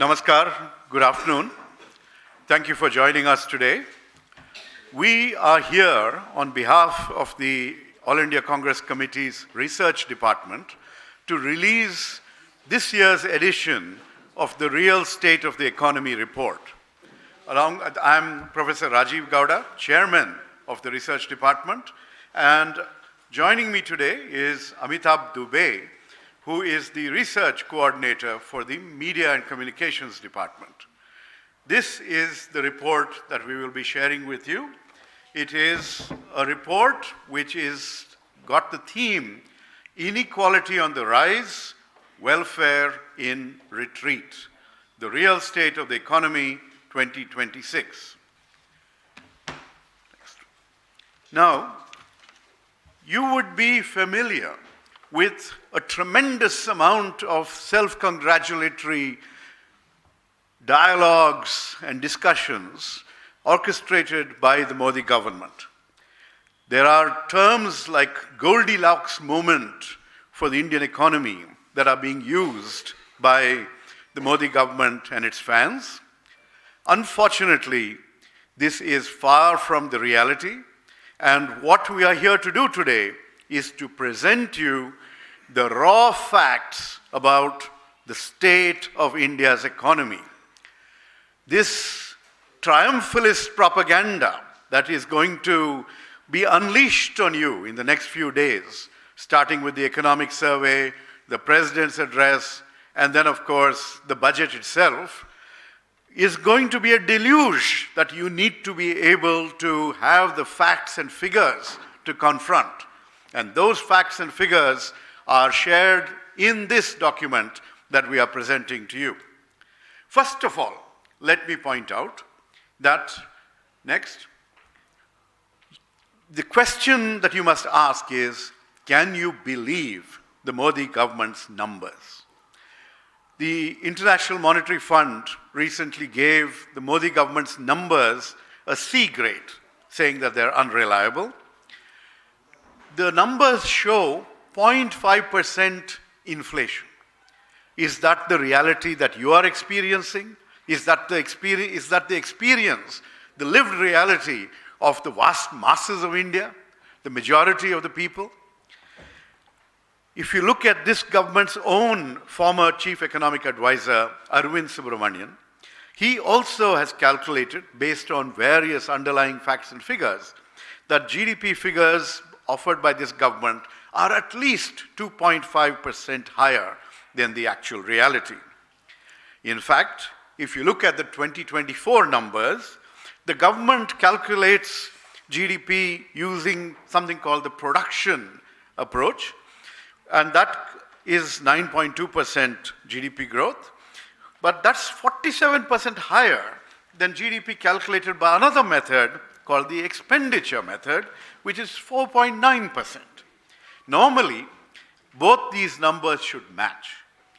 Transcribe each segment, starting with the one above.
Namaskar, good afternoon. Thank you for joining us today. We are here on behalf of the All India Congress Committee's Research Department to release this year's edition of the Real State of the Economy report. I'm Professor Rajiv Gowda, Chairman of the Research Department, and joining me today is Amitabh Dubey, who is the research coordinator for the Media and Communications Department. This is the report that we will be sharing with you. It is a report which is got the theme, Inequality on the Rise, Welfare in Retreat, the Real State of the Economy 2026. Next. Now, you would be familiar with a tremendous amount of self-congratulatory dialogues and discussions orchestrated by the Modi government. There are terms like Goldilocks moment for the Indian economy that are being used by the Modi government and its fans. Unfortunately, this is far from the reality, and what we are here to do today is to present you the raw facts about the state of India's economy. This triumphalist propaganda that is going to be unleashed on you in the next few days, starting with the economic survey, the president's address, and then, of course, the budget itself, is going to be a deluge that you need to be able to have the facts and figures to confront. And those facts and figures are shared in this document that we are presenting to you. First of all, let me point out that, next, the question that you must ask is, can you believe the Modi government's numbers? The International Monetary Fund recently gave the Modi government's numbers a C grade, saying that they're unreliable. The numbers show 0.5% inflation. Is that the reality that you are experiencing? Is that the experience, the lived reality of the vast masses of India, the majority of the people? If you look at this government's own former chief economic advisor, Arvind Subramanian, he also has calculated, based on various underlying facts and figures, that GDP figures offered by this government are at least 2.5% higher than the actual reality. In fact, if you look at the 2024 numbers, the government calculates GDP using something called the production approach, and that is 9.2% GDP growth, but that's 47% higher than GDP calculated by another method called the expenditure method, which is 4.9%. Normally, both these numbers should match.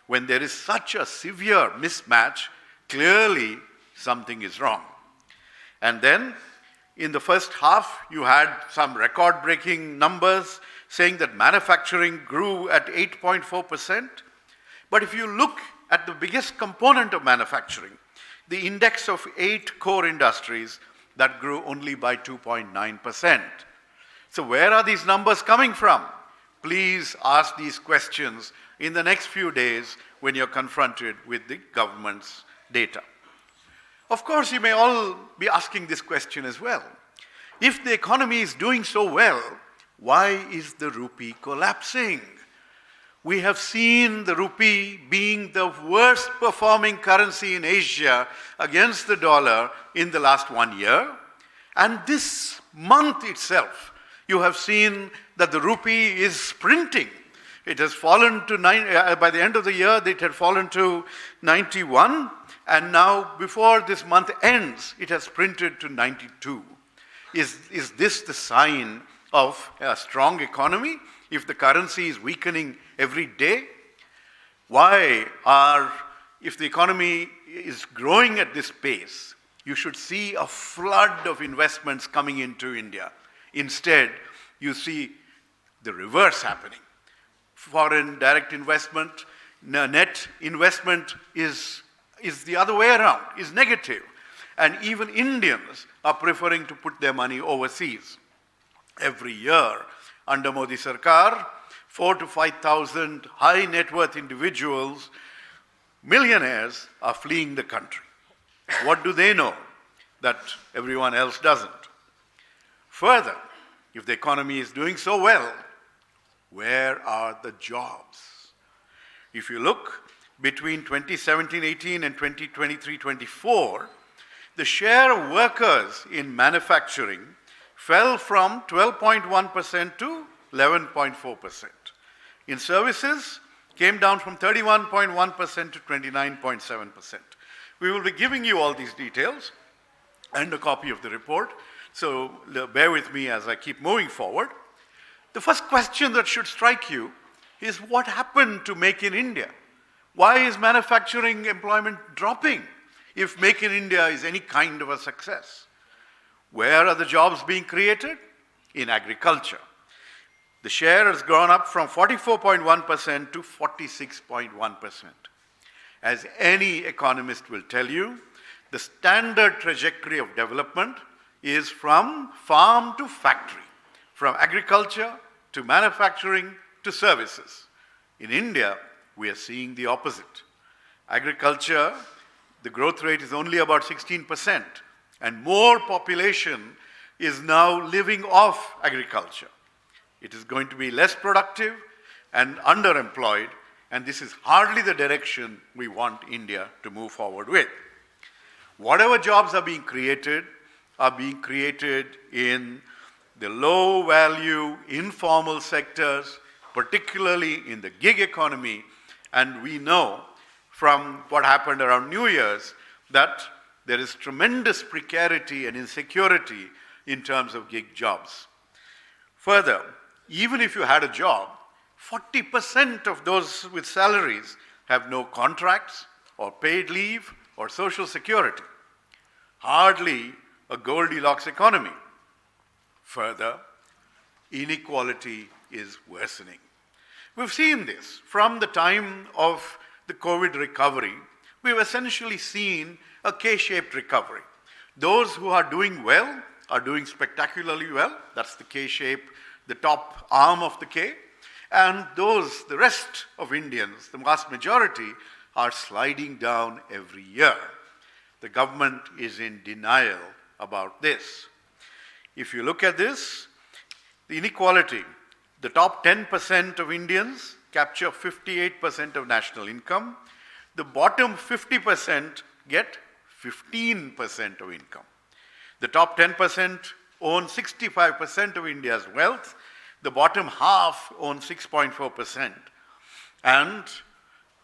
When there is such a severe mismatch, clearly something is wrong. And then, in the first half, you had some record-breaking numbers saying that manufacturing grew at 8.4%. But if you look at the biggest component of manufacturing, the index of 8 core industries, that grew only by 2.9%. So where are these numbers coming from? Please ask these questions in the next few days when you're confronted with the government's data. Of course, you may all be asking this question as well. If the economy is doing so well, why is the rupee collapsing? We have seen the rupee being the worst performing currency in Asia against the dollar in the last 1 year. And this month itself, you have seen that the rupee is sprinting. It has fallen to by the end of the year, it had fallen to 91, and now before this month ends, it has sprinted to 92. Is this the sign of a strong economy if the currency is weakening every day? If the economy is growing at this pace, you should see a flood of investments coming into India. Instead, you see the reverse happening. Foreign direct investment, net investment is is the other way around, is negative. And even Indians are preferring to put their money overseas. Every year, under Modi Sarkar, 4,000 to 5,000 high net worth individuals, millionaires, are fleeing the country. What do they know that everyone else doesn't? Further, if the economy is doing so well, where are the jobs? If you look between 2017-18 and 2023-24, the share of workers in manufacturing fell from 12.1% to 11.4%. In services, came down from 31.1% to 29.7%. We will be giving you all these details and a copy of the report, so bear with me as I keep moving forward. The first question that should strike you is, what happened to Make in India? Why is manufacturing employment dropping if Make in India is any kind of a success? Where are the jobs being created? In agriculture. The share has gone up from 44.1% to 46.1%. As any economist will tell you, the standard trajectory of development is from farm to factory, from agriculture to manufacturing to services. In India, we are seeing the opposite. Agriculture, the growth rate is only about 16%, and more population is now living off agriculture. It is going to be less productive and underemployed, and this is hardly the direction we want India to move forward with. Whatever jobs are being created in the low value, informal sectors, particularly in the gig economy, and we know from what happened around New Year's that there is tremendous precarity and insecurity in terms of gig jobs. Further, even if you had a job, 40% of those with salaries have no contracts or paid leave or social security. Hardly a Goldilocks economy. Further, inequality is worsening. We've seen this from the time of the COVID recovery. We've essentially seen a K-shaped recovery. Those who are doing well are doing spectacularly well. That's the K-shape, the top arm of the K. And those, the rest of Indians, the vast majority, are sliding down every year. The government is in denial about this. If you look at this, the inequality, the top 10% of Indians capture 58% of national income. The bottom 50% get 15% of income. The top 10% own 65% of India's wealth. The bottom half own 6.4%. And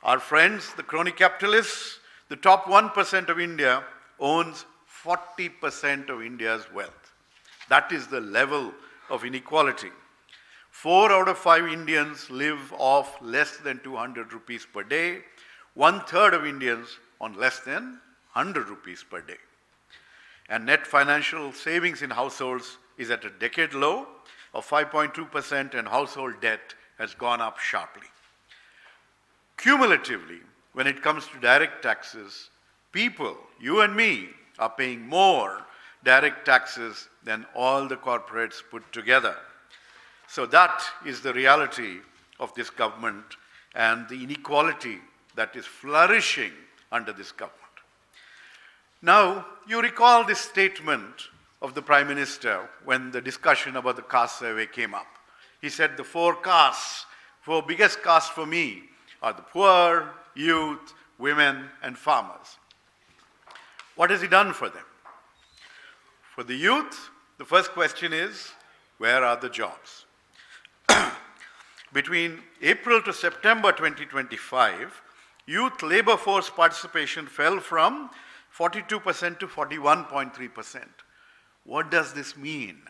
our friends, the crony capitalists, the top 1% of India owns 40% of India's wealth. That is the level of inequality. 4 out of 5 Indians live off less than 200 rupees per day. 1/3 of Indians on less than 100 rupees per day. And net financial savings in households is at a decade low of 5.2%, and household debt has gone up sharply. Cumulatively, when it comes to direct taxes, people, you and me, are paying more direct taxes than all the corporates put together. So that is the reality of this government and the inequality that is flourishing under this government. Now, you recall this statement of the Prime Minister when the discussion about the caste survey came up. He said the 4 castes, 4 biggest castes for me are the poor, youth, women, and farmers. What has he done for them? For the youth, the first question is, where are the jobs? Between April to September 2025, youth labor force participation fell from 42% to 41.3%. What does this mean?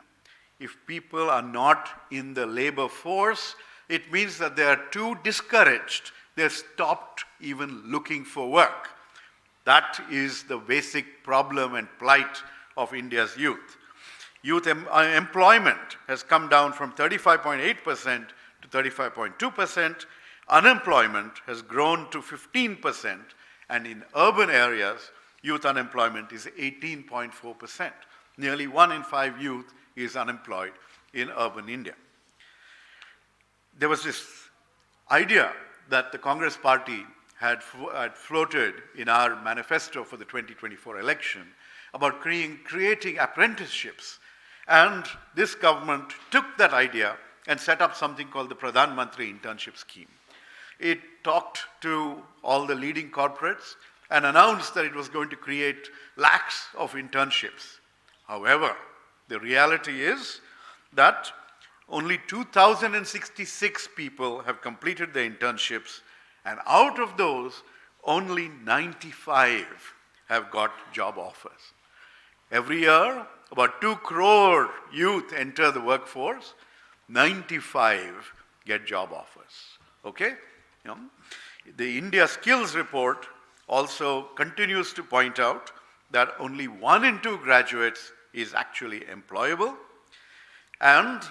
If people are not in the labor force, it means that they are too discouraged. They've stopped even looking for work. That is the basic problem and plight of India's youth. Youth employment has come down from 35.8% to 35.2%. Unemployment has grown to 15%, And in urban areas, youth unemployment is 18.4%. Nearly 1 in 5 youth is unemployed in urban India. There was this idea that the Congress party had floated in our manifesto for the 2024 election about creating apprenticeships. And this government took that idea and set up something called the Pradhan Mantri Internship Scheme. It talked to all the leading corporates and announced that it was going to create lakhs of internships. However, the reality is that only 2,066 people have completed their internships, and out of those, only 95 have got job offers. Every year, about 2 crore youth enter the workforce, 95 get job offers. Okay? You know, the India Skills Report also continues to point out that only 1 in 2 graduates is actually employable, and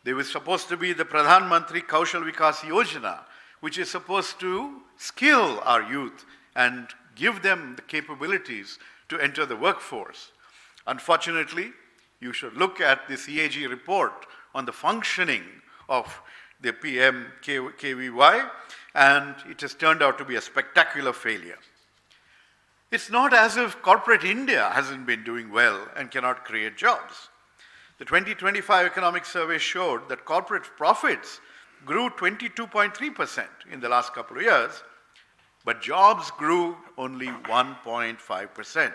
there was supposed to be the Pradhan Mantri Kaushal Vikas Yojana, which is supposed to skill our youth and give them the capabilities to enter the workforce. Unfortunately, you should look at the CAG report on the functioning of the PMKVY, and it has turned out to be a spectacular failure. It's not as if corporate India hasn't been doing well and cannot create jobs. The 2025 economic survey showed that corporate profits grew 22.3% in the last couple of years, but jobs grew only 1.5%.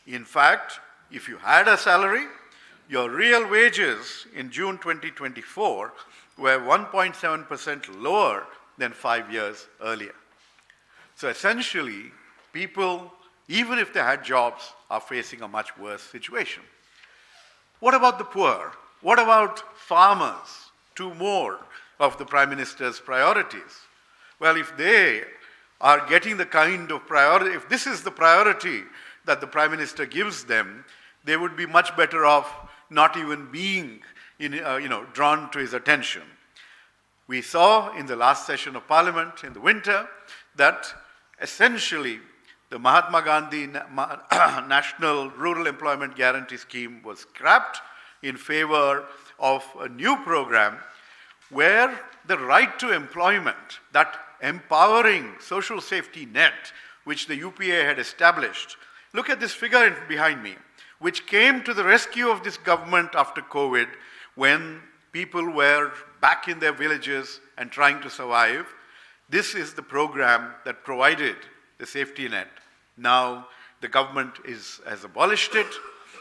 In fact, if you had a salary, your real wages in June 2024 were 1.7% lower than 5 years earlier. So essentially, people, even if they had jobs, are facing a much worse situation. What about the poor? What about farmers? 2 more of the Prime Minister's priorities. Well, if they are getting the kind of priority, if this is the priority that the Prime Minister gives them, they would be much better off not even being drawn to his attention. We saw in the last session of Parliament in the winter that essentially the Mahatma Gandhi National Rural Employment Guarantee Scheme was scrapped in favor of a new program where the right to employment, that empowering social safety net which the UPA had established. Look at this figure behind me, which came to the rescue of this government after COVID when people were back in their villages and trying to survive. This is the program that provided the safety net. Now the government has abolished it.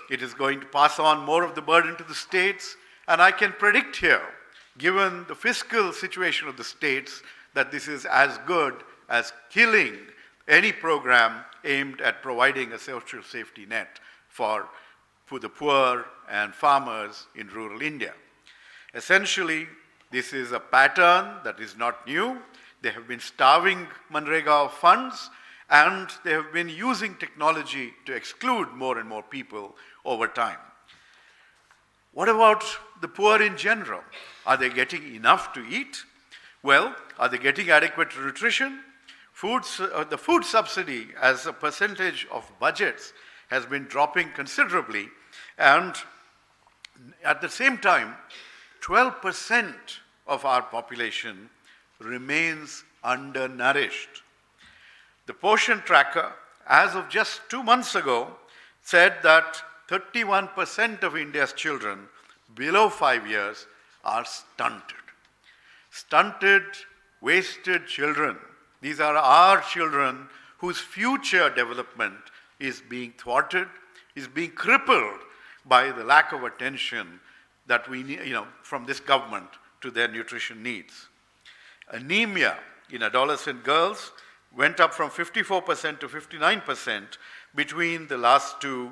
It is going to pass on more of the burden to the states. And I can predict here, given the fiscal situation of the states, that this is as good as killing any program aimed at providing a social safety net for the poor and farmers in rural India. Essentially, this is a pattern that is not new. They have been starving Manrega of funds, and they have been using technology to exclude more and more people over time. What about the poor in general? Are they getting enough to eat? Well, are they getting adequate nutrition? The food subsidy as a percentage of budgets has been dropping considerably, and at the same time, 12% of our population remains undernourished. The Poshan Tracker, as of just 2 months ago, said that 31% of India's children below 5 years are stunted. Stunted, wasted children. These are our children whose future development is being thwarted, is being crippled by the lack of attention that we need, from this government to their nutrition needs. Anemia in adolescent girls went up from 54% to 59% between the last 2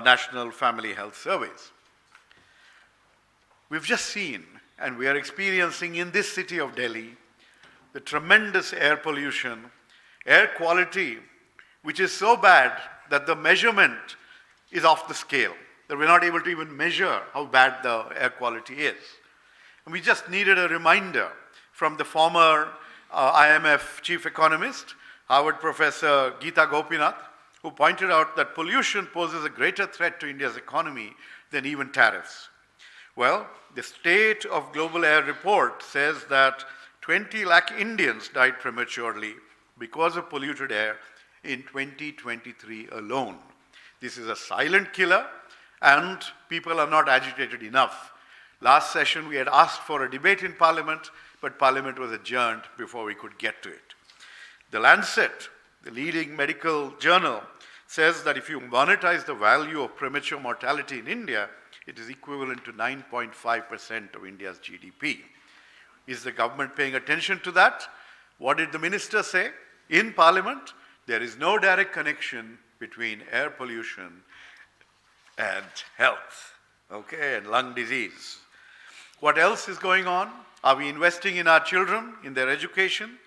national family health surveys. We've just seen, and we are experiencing in this city of Delhi, the tremendous air pollution, air quality, which is so bad that the measurement is off the scale, that we're not able to even measure how bad the air quality is. And we just needed a reminder from the former IMF chief economist, Harvard professor Geeta Gopinath, who pointed out that pollution poses a greater threat to India's economy than even tariffs. Well, the State of Global Air report says that 20 lakh Indians died prematurely because of polluted air in 2023 alone. This is a silent killer, and people are not agitated enough. Last session, we had asked for a debate in Parliament, but Parliament was adjourned before we could get to it. The Lancet, the leading medical journal, says that if you monetize the value of premature mortality in India, it is equivalent to 9.5% of India's GDP. Is the government paying attention to that? What did the minister say? In Parliament, there is no direct connection between air pollution and health, okay, and lung disease. What else is going on? Are we investing in our children, in their education?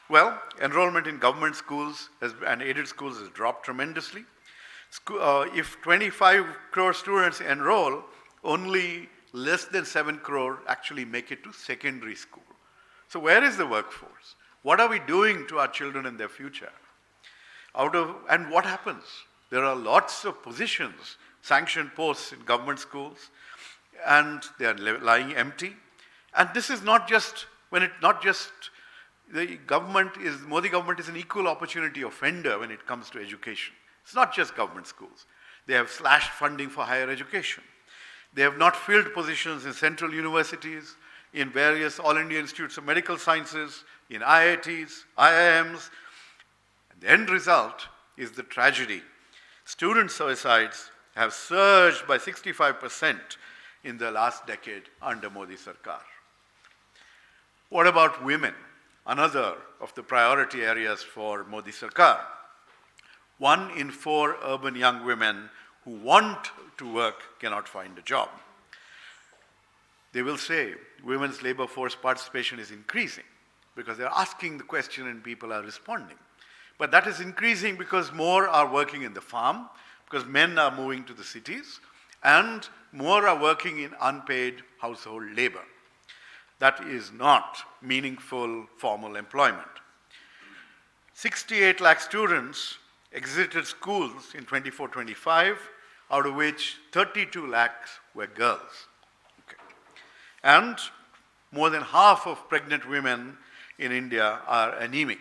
Well, enrollment in government schools and aided schools has dropped tremendously. If 25 crore students enroll, only less than 7 crore actually make it to secondary school. So where is the workforce? What are we doing to our children and their future? And what happens? There are lots of positions, sanctioned posts in government schools, and they are lying empty. And this is not just the government Modi government is an equal opportunity offender when it comes to education. It's not just government schools. They have slashed funding for higher education. They have not filled positions in central universities, in various All India Institutes of Medical Sciences, in IITs, IIMs. And the end result is the tragedy. Student suicides have surged by 65% in the last decade under Modi Sarkar. What about women? Another of the priority areas for Modi Sarkar. 1 in 4 urban young women who want to work cannot find a job. They will say women's labor force participation is increasing because they're asking the question and people are responding. But that is increasing because more are working in the farm, because men are moving to the cities, and more are working in unpaid household labor. That is not meaningful formal employment. 68 lakh students exited schools in 24-25, out of which 32 lakhs were girls. Okay. And more than half of pregnant women in India are anemic.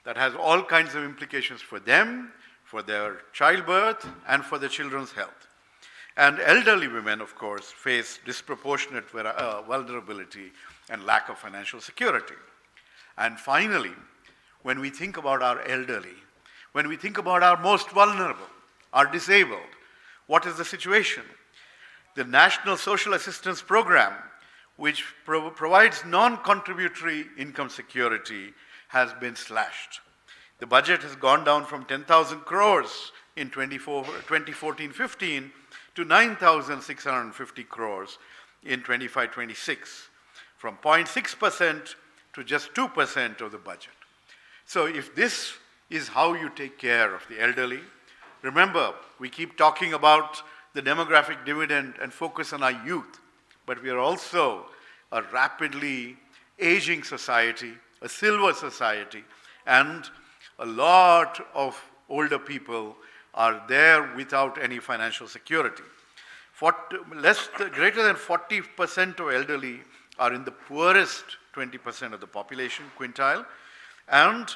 That has all kinds of implications for them, for their childbirth, and for the children's health. And elderly women, of course, face disproportionate vulnerability and lack of financial security. And finally, when we think about our elderly, when we think about our most vulnerable, our disabled, what is the situation? The National Social Assistance Program, which provides non-contributory income security, has been slashed. The budget has gone down from 10,000 crores in 2014-15 to 9,650 crores in 25-26, from 0.6% to just 2% of the budget. So if this is how you take care of the elderly, remember, we keep talking about the demographic dividend and focus on our youth, but we are also a rapidly aging society, a silver society, and a lot of older people are there without any financial security. Greater than 40% of elderly are in the poorest 20% of the population quintile, and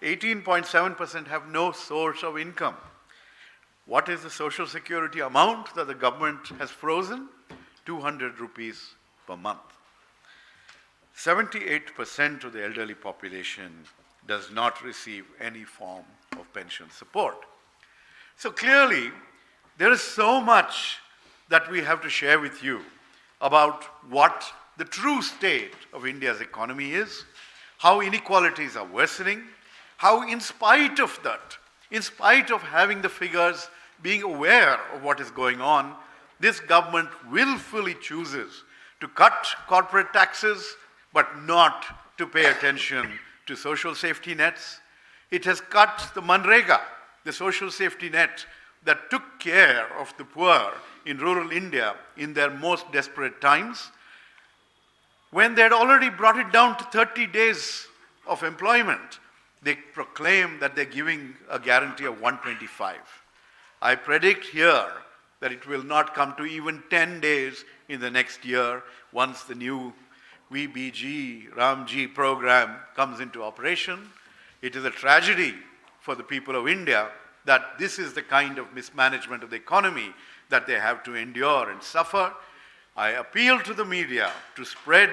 18.7% have no source of income. What is the social security amount that the government has frozen? 200 rupees per month. 78% of the elderly population does not receive any form of pension support. So clearly, there is so much that we have to share with you about what the true state of India's economy is, how inequalities are worsening, how in spite of that, in spite of having the figures, being aware of what is going on, this government willfully chooses to cut corporate taxes, but not to pay attention to social safety nets. It has cut the Manrega, the social safety net that took care of the poor in rural India in their most desperate times, when they had already brought it down to 30 days of employment. they proclaim that they're giving a guarantee of 125. I predict here that it will not come to even 10 days in the next year once the new VBG, Ramji program comes into operation. It is a tragedy for the people of India that this is the kind of mismanagement of the economy that they have to endure and suffer. I appeal to the media to spread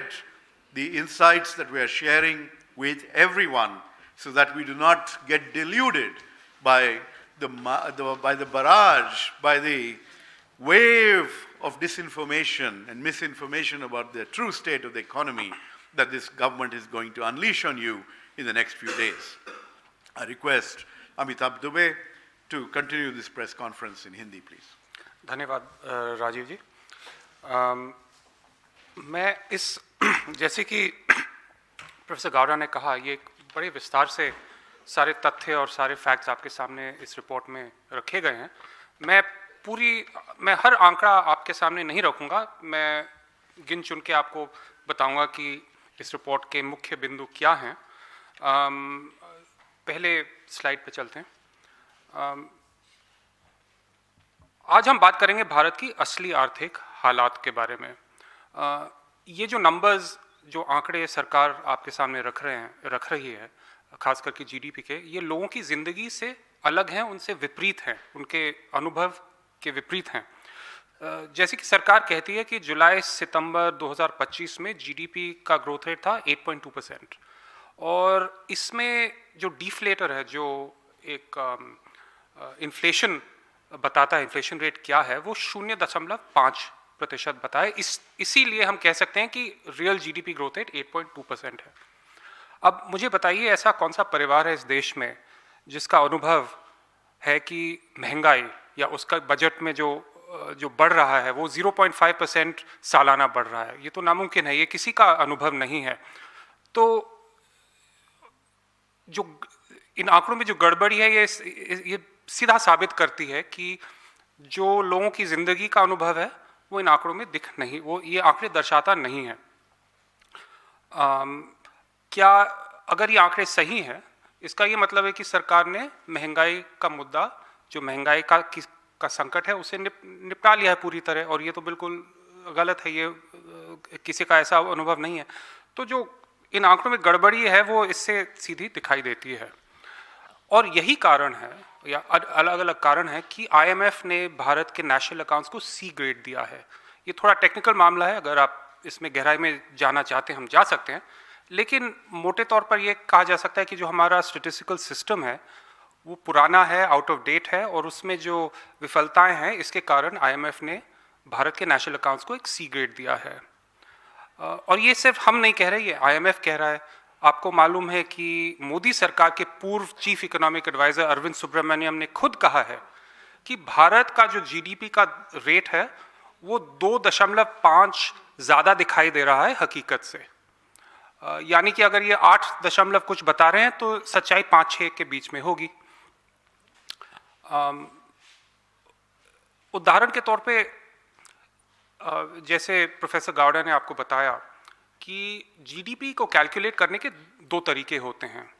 the insights that we are sharing with everyone so that we do not get deluded by the barrage, by the wave of disinformation and misinformation about the true state of the economy that this government is going to unleash on you in the next few days. I request Amitabh Dubey to continue this press conference in Hindi, please. धन्यवाद राजीव जी। मैं इस जैसे कि professor Gowda ने कहा, ये बड़े विस्तार से सारे तथ्य और सारे फैक्ट्स आपके सामने इस रिपोर्ट में रखे गए हैं। मैं हर आंकड़ा आपके सामने नहीं रखूँगा, मैं गिन चुन के आपको बताऊँगा कि इस रिपोर्ट के मुख्य बिंदु क्या हैं। पहले स्लाइड पे चलते हैं। आज हम बात करेंगे भारत की असली आर्थिक हालात के बारे में। ये जो नंबर्स, जो आंकड़े सरकार आपके सामने रख रही है, खास करके जीडीपी के, ये लोगों की ज़िंदगी से अलग हैं, उनसे विपरीत हैं, उनके अनुभव के विपरीत हैं। जैसे कि सरकार कहती है कि जुलाई सितंबर 2025 में जीडीपी का ग्रोथ रेट था 8.2%, और इसमें जो डिफ्लेटर है, जो एक इन्फ्लेशन बताता है, इन्फ्लेशन रेट क्या है, वो 0.5% बताए। इसीलिए हम कह सकते हैं कि रियल जीडीपी ग्रोथ रेट 8.2% है। अब मुझे बताइए, ऐसा कौन सा परिवार है इस देश में जिसका अनुभव है कि महंगाई या उसका बजट में जो बढ़ रहा है वो 0.5% सालाना बढ़ रहा है? ये तो नामुमकिन है, ये किसी का अनुभव नहीं है। तो जो इन आंकड़ों में जो गड़बड़ी है, ये सीधा साबित करती है कि जो लोगों की ज़िंदगी का अनुभव है वो इन आंकड़ों में ये आंकड़े दर्शाता नहीं है। क्या अगर ये आंकड़े सही हैं, इसका ये मतलब है कि सरकार ने महंगाई का मुद्दा, जो महंगाई का संकट है, उसे निपटा लिया है पूरी तरह, और ये तो बिल्कुल गलत है, ये किसी का ऐसा अनुभव नहीं है। तो जो इन आंकड़ों में गड़बड़ी है वो इससे सीधी दिखाई देती है, और यही कारण है या अलग अलग कारण है कि आईएमएफ ने भारत के नेशनल अकाउंट्स को सी ग्रेड दिया है। ये थोड़ा टेक्निकल मामला है, अगर आप इसमें गहराई में जाना चाहते हैं हम जा सकते हैं, लेकिन मोटे तौर पर ये कहा जा सकता है कि जो हमारा स्टैटिस्टिकल सिस्टम है वो पुराना है, आउट ऑफ डेट है, और उसमें जो विफलताएं हैं इसके कारण आईएमएफ ने भारत के नेशनल अकाउंट्स को एक सी ग्रेड दिया है। और ये सिर्फ हम नहीं कह रहे, ये आईएमएफ कह रहा है। आपको मालूम है कि मोदी सरकार के पूर्व chief economic adviser Arvind Subramanian ने खुद कहा है कि भारत का जो जीडीपी का रेट है वो 2.5 ज़्यादा दिखाई दे रहा है हकीकत से। यानी कि अगर ये 8 दशमलव कुछ बता रहे हैं तो सच्चाई 5-6 के बीच में होगी। उदाहरण के तौर पे जैसे प्रोफेसर गावड़ा ने आपको बताया कि जीडीपी को कैलकुलेट करने के 2 तरीके होते हैं,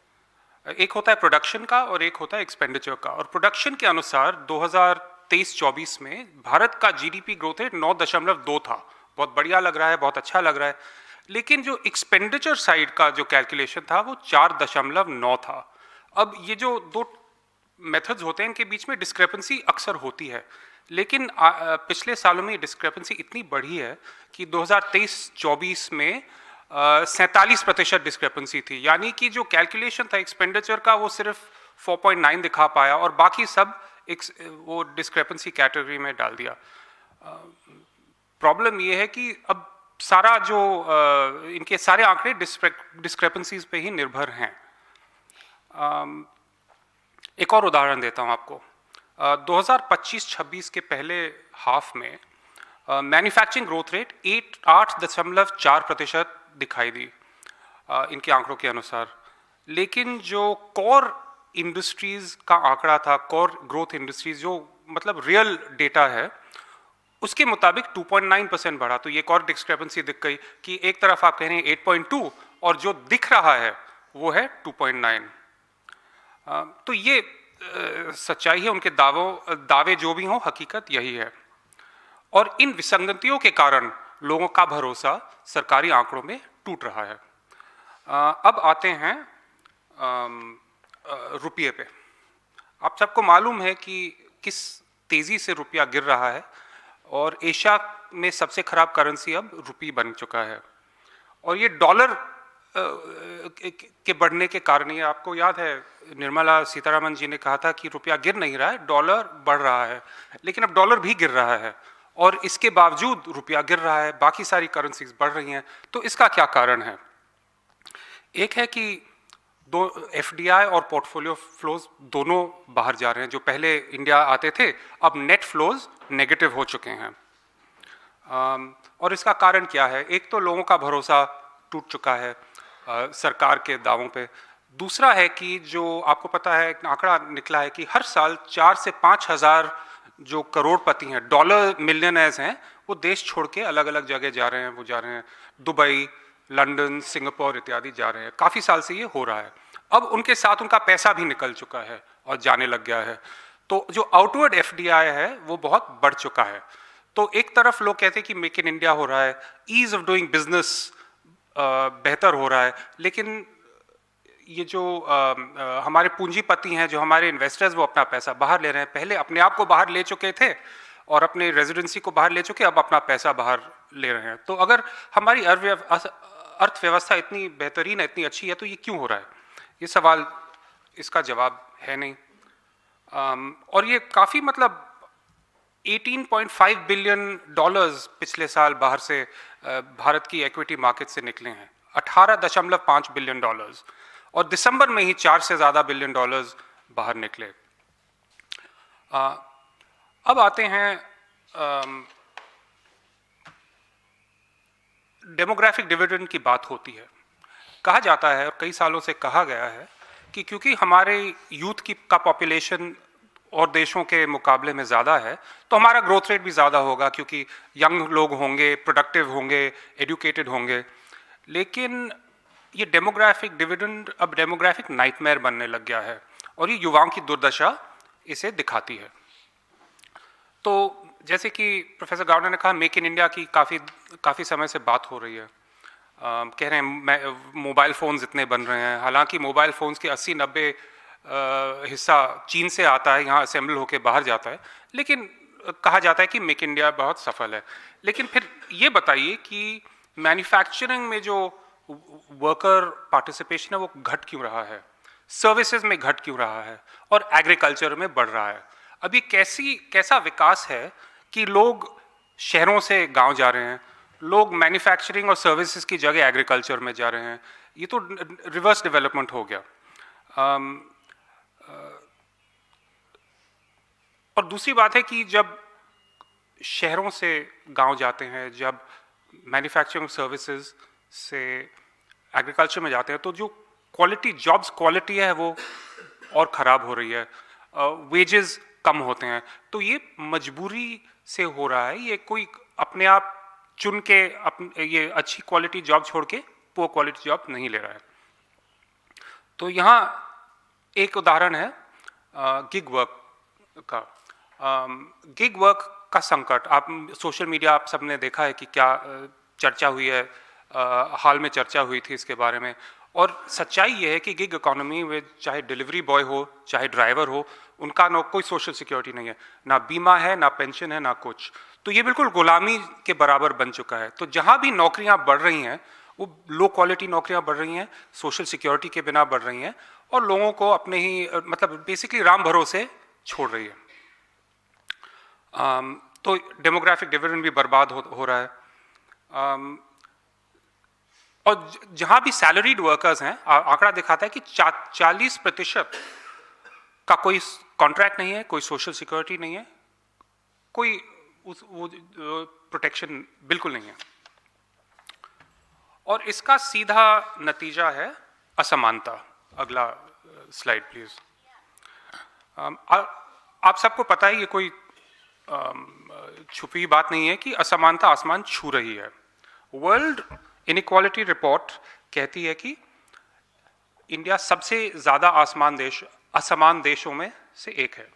एक होता है प्रोडक्शन का और एक होता है एक्सपेंडिचर का। और प्रोडक्शन के अनुसार 2023-24 में भारत का जीडीपी ग्रोथ रेट 9.2 था। बहुत बढ़िया लग रहा है, बहुत अच्छा लग रहा है, लेकिन जो एक्सपेंडिचर साइड का जो कैलकुलेशन था वो 4.9 था। अब ये जो 2 मेथड्स होते हैं इनके बीच में डिस्क्रिपेंसी अक्सर होती है, लेकिन पिछले सालों में ये डिस्क्रिपेंसी इतनी बढ़ी है कि 2023-24 में 47% डिस्क्रिपेंसी थी। यानी कि जो कैलकुलेशन था एक्सपेंडिचर का वो सिर्फ 4.9 दिखा पाया और बाकी सब वो डिस्क्रिपेंसी कैटेगरी में डाल दिया। प्रॉब्लम ये है कि अब सारा जो इनके सारे आंकड़े डिस्क्रिपेंसीज पे ही निर्भर हैं। एक और उदाहरण देता हूँ आपको। 2025-26 के पहले हाफ में मैन्युफैक्चरिंग ग्रोथ रेट 8.4% दिखाई दी इनके आंकड़ों के अनुसार, लेकिन जो कोर इंडस्ट्रीज का आंकड़ा था, कोर ग्रोथ इंडस्ट्रीज जो मतलब रियल डेटा है, उसके मुताबिक 2.9% बढ़ा। तो ये एक और डिस्क्रिपेंसी दिख गई कि एक तरफ आप कह रहे हैं 8.2 और जो दिख रहा है वो है 2.9। तो ये सच्चाई है, उनके दावे जो भी हों, हकीकत यही है। और इन विसंगतियों के कारण लोगों का भरोसा सरकारी आंकड़ों में टूट रहा है। अब आते हैं रुपये पे। आप सबको मालूम है कि किस तेज़ी से रुपया गिर रहा है, और एशिया में सबसे खराब करेंसी अब रुपये बन चुका है। और ये डॉलर के बढ़ने के कारण, ये आपको याद है निर्मला सीतारामन जी ने कहा था कि रुपया गिर नहीं रहा है, डॉलर बढ़ रहा है। लेकिन अब डॉलर भी गिर रहा है, और इसके बावजूद रुपया गिर रहा है, बाकी सारी करेंसीज बढ़ रही हैं। तो इसका क्या कारण है? एक है कि दो एफडीआई और पोर्टफोलियो फ्लोज दोनों बाहर जा रहे हैं। जो पहले इंडिया आते थे, अब नेट फ्लोज नेगेटिव हो चुके हैं। और इसका कारण क्या है? एक तो लोगों का भरोसा टूट चुका है सरकार के दावों पे। दूसरा है कि जो आपको पता है, एक आंकड़ा निकला है कि हर साल 4 से 5 हज़ार जो करोड़पति हैं, डॉलर मिलियनर्स हैं, वो देश छोड़ के अलग अलग जगह जा रहे हैं। वो जा रहे हैं दुबई, लंदन, सिंगापुर इत्यादि जा रहे हैं। काफ़ी साल से ये हो रहा है। अब उनके साथ उनका पैसा भी निकल चुका है और जाने लग गया है। तो जो आउटवर्ड एफडीआई है वो बहुत बढ़ चुका है। तो एक तरफ लोग कहते हैं कि मेक इन इंडिया हो रहा है, ईज ऑफ डूइंग बिजनेस बेहतर हो रहा है, लेकिन ये जो हमारे पूंजीपति हैं, जो हमारे इन्वेस्टर्स, वो अपना पैसा बाहर ले रहे हैं। पहले अपने आप को बाहर ले चुके थे और अपने रेजिडेंसी को बाहर ले चुके, अब अपना पैसा बाहर ले रहे हैं। तो अगर हमारी अर्थव्यवस्था इतनी बेहतरीन है, इतनी अच्छी है, तो ये क्यों हो रहा है? ये सवाल, इसका जवाब है नहीं। और ये काफ़ी मतलब 18.5 बिलियन डॉलर्स पिछले साल बाहर से भारत की इक्विटी मार्केट से निकले हैं, 18.5 बिलियन डॉलर्स, और दिसंबर में ही 4 से ज़्यादा बिलियन डॉलर्स बाहर निकले। अब आते हैं, डेमोग्राफिक डिविडेंड की बात होती है। कहा जाता है, और कई सालों से कहा गया है, कि क्योंकि हमारे यूथ का पॉपुलेशन और देशों के मुकाबले में ज़्यादा है, तो हमारा ग्रोथ रेट भी ज़्यादा होगा, क्योंकि यंग लोग होंगे, प्रोडक्टिव होंगे, एजुकेटेड होंगे। लेकिन ये डेमोग्राफिक डिविडेंड अब डेमोग्राफिक नाइटमेयर बनने लग गया है, और ये युवाओं की दुर्दशा इसे दिखाती है। तो जैसे कि प्रोफेसर गावड़े ने कहा, मेक इन इंडिया की काफ़ी समय से बात हो रही है। कह रहे हैं मोबाइल फ़ोन्स इतने बन रहे हैं, हालांकि मोबाइल फ़ोन्स के 80-90 हिस्सा चीन से आता है, यहाँ असेंबल होकर बाहर जाता है। लेकिन कहा जाता है कि मेक इन इंडिया बहुत सफल है। लेकिन फिर ये बताइए कि मैन्युफैक्चरिंग में जो वर्कर पार्टिसिपेशन है वो घट क्यों रहा है, सर्विसेज में घट क्यों रहा है, और एग्रीकल्चर में बढ़ रहा है? अभी कैसा विकास है कि लोग शहरों से गांव जा रहे हैं, लोग मैन्युफैक्चरिंग और सर्विसेज की जगह एग्रीकल्चर में जा रहे हैं? ये तो रिवर्स डेवलपमेंट हो गया। और दूसरी बात है कि जब शहरों से गांव जाते हैं, जब मैन्युफैक्चरिंग सर्विसेज से एग्रीकल्चर में जाते हैं, तो जो जॉब्स क्वालिटी है वो और ख़राब हो रही है, वेजेस कम होते हैं। तो ये मजबूरी से हो रहा है, ये कोई अपने आप चुन के ये अच्छी क्वालिटी जॉब छोड़ के पुअर क्वालिटी जॉब नहीं ले रहा है। तो यहाँ एक उदाहरण है गिग वर्क का। गिग वर्क का संकट, आप सोशल मीडिया आप सबने देखा है कि क्या चर्चा हुई है, हाल में चर्चा हुई थी इसके बारे में। और सच्चाई ये है कि गिग इकोनॉमी में चाहे डिलीवरी बॉय हो, चाहे ड्राइवर हो, उनका ना कोई सोशल सिक्योरिटी नहीं है, ना बीमा है, ना पेंशन है, ना कुछ। तो ये बिल्कुल गुलामी के बराबर बन चुका है। तो जहाँ भी नौकरियाँ बढ़ रही हैं, वो लो क्वालिटी नौकरियाँ बढ़ रही हैं, सोशल सिक्योरिटी के बिना बढ़ रही हैं, और लोगों को अपने ही मतलब बेसिकली राम भरोसे छोड़ रही है। तो डेमोग्राफिक डिविडेंड भी बर्बाद हो रहा है। और जहाँ भी सैलरीड वर्कर्स हैं, आंकड़ा दिखाता है कि 40% का कोई कॉन्ट्रैक्ट नहीं है, कोई सोशल सिक्योरिटी नहीं है, कोई प्रोटेक्शन बिल्कुल नहीं है। और इसका सीधा नतीजा है असमानता। अगला स्लाइड प्लीज। आप सबको पता है, ये कोई छुपी बात नहीं है कि असमानता आसमान छू रही है। वर्ल्ड इनइक्वालिटी रिपोर्ट कहती है कि इंडिया सबसे ज़्यादा असमान देशों में से एक है।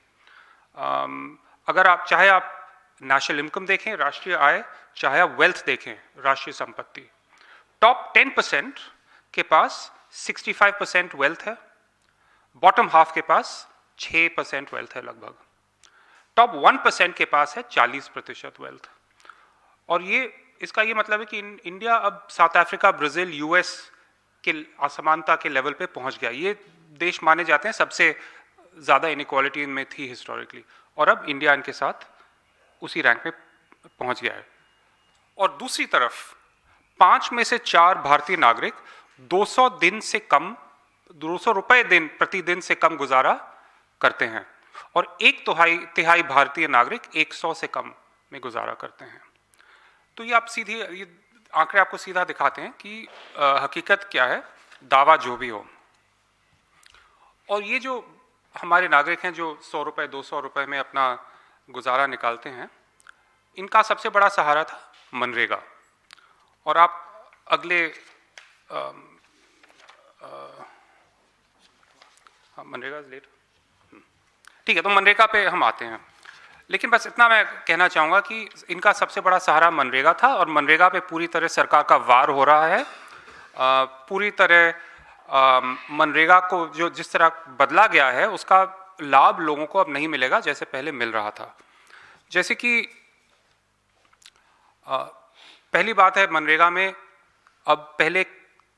अगर आप चाहे आप नेशनल इनकम देखें, राष्ट्रीय आय, चाहे आप वेल्थ देखें, राष्ट्रीय संपत्ति, टॉप 10% के पास 65% वेल्थ है, बॉटम हाफ के पास 6% वेल्थ है लगभग, टॉप 1% के पास है 40% वेल्थ। और ये इसका ये मतलब है कि इंडिया अब साउथ अफ्रीका, ब्राजील, यूएस के असमानता के लेवल पे पहुंच गया। ये देश माने जाते हैं सबसे ज़्यादा इनइक्वालिटी में थी हिस्टोरिकली, और अब इंडिया इनके साथ उसी रैंक में पहुंच गया है। और दूसरी तरफ 5 में से 4 भारतीय नागरिक 200 दिन से कम, 200 रुपए प्रतिदिन से कम गुजारा करते हैं, और एक तिहाई भारतीय नागरिक 100 से कम में गुजारा करते हैं। तो ये आप सीधी ये आंकड़े आपको सीधा दिखाते हैं कि हकीकत क्या है, दावा जो भी हो। और ये जो हमारे नागरिक हैं जो 100 रुपए 200 रुपए में अपना गुजारा निकालते हैं, इनका सबसे बड़ा सहारा था मनरेगा। और आप अगले मनरेगा लेट, ठीक है, तो मनरेगा पे हम आते हैं। लेकिन बस इतना मैं कहना चाहूँगा कि इनका सबसे बड़ा सहारा मनरेगा था, और मनरेगा पे पूरी तरह सरकार का वार हो रहा है। पूरी तरह मनरेगा को जो जिस तरह बदला गया है, उसका लाभ लोगों को अब नहीं मिलेगा जैसे पहले मिल रहा था। जैसे कि पहली बात है, मनरेगा में अब पहले